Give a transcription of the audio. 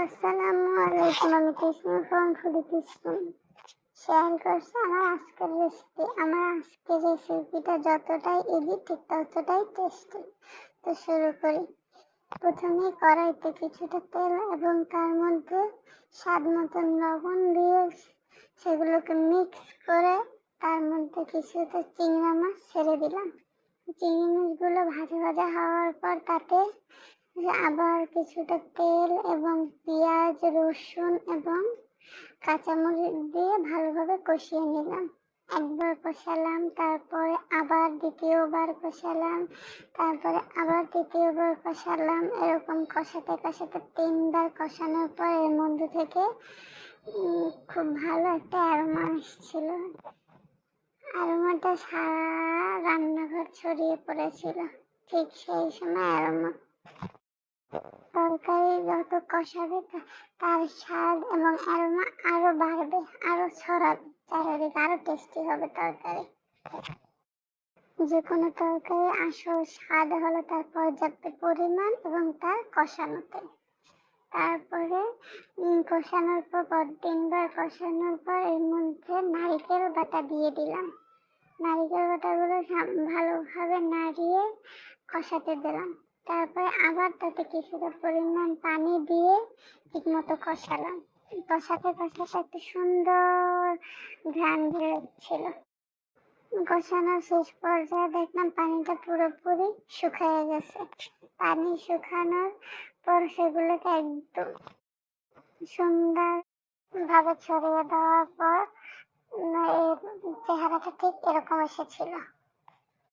আসসালামু আলাইকুম। আমি Krishna from foodie Krishna share করছি আমার আজকের রেসিপিটা যতটাই ইজি ঠিক ততটাই টেস্টি। তো শুরু করি। প্রথমে কড়াইতে কিছুটা তেল এবং তার মধ্যে স্বাদ মতন লবণ দিয়ে সেগুলোকে মিক্স করে তার মধ্যে কিছুটা চিংড়া মাছ ছেড়ে দিলাম। চিংড়ি মাছগুলো ভাজা ভাজা হওয়ার পর তাতে আবার কিছুটা তেল এবং পেঁয়াজ, রসুন এবং কাঁচামরিচ দিয়ে ভালোভাবে কষিয়ে নিলাম। একবার কষালাম, তারপরে আবার দ্বিতীয়বার কষালাম, তারপরে আবার তৃতীয়বার কষালাম। এরকম কষাতে কষাতে 3বার কষানোর পর এর মধ্যে থেকে খুব ভালো একটা অ্যারোমা আসছিল। অ্যারোমাটা সারা রান্নাঘর ছড়িয়ে পড়েছিল। ঠিক সেই সময় অ্যারোমা তরকারি যত কষাবে তার স্বাদ এবং অ্যারোমা আরো বাড়বে, আরো ছড়াবে চারিদিকে, আরো টেস্টি হবে তরকারি। যে কোনো তরকারি আসল স্বাদ হলো তার পর্যাপ্ত পরিমাণ এবং তার কষানোতে। তারপরে কষানোর পর 3বার কষানোর পর এর মধ্যে নারিকেল বাটা দিয়ে দিলাম। নারিকেল বাটাগুলো ভালোভাবে নাড়িয়ে কষাতে দিলাম। তারপরে আবার তাতে কিছুটা পরিমাণ পানি দিয়ে ঠিকমতো কষালাম। কষাতে কষাতে একটা সুন্দর ঘ্রাণ বেরোচ্ছিল। কষানোর শেষ পর্যায়ে দেখলাম পানিটা পুরোপুরি শুকিয়ে গেছে। পানি শুকানোর পর সেগুলোকে একদম সুন্দরভাবে ছড়িয়ে দেওয়ার পর চেহারাটা ঠিক এরকম এসেছিল।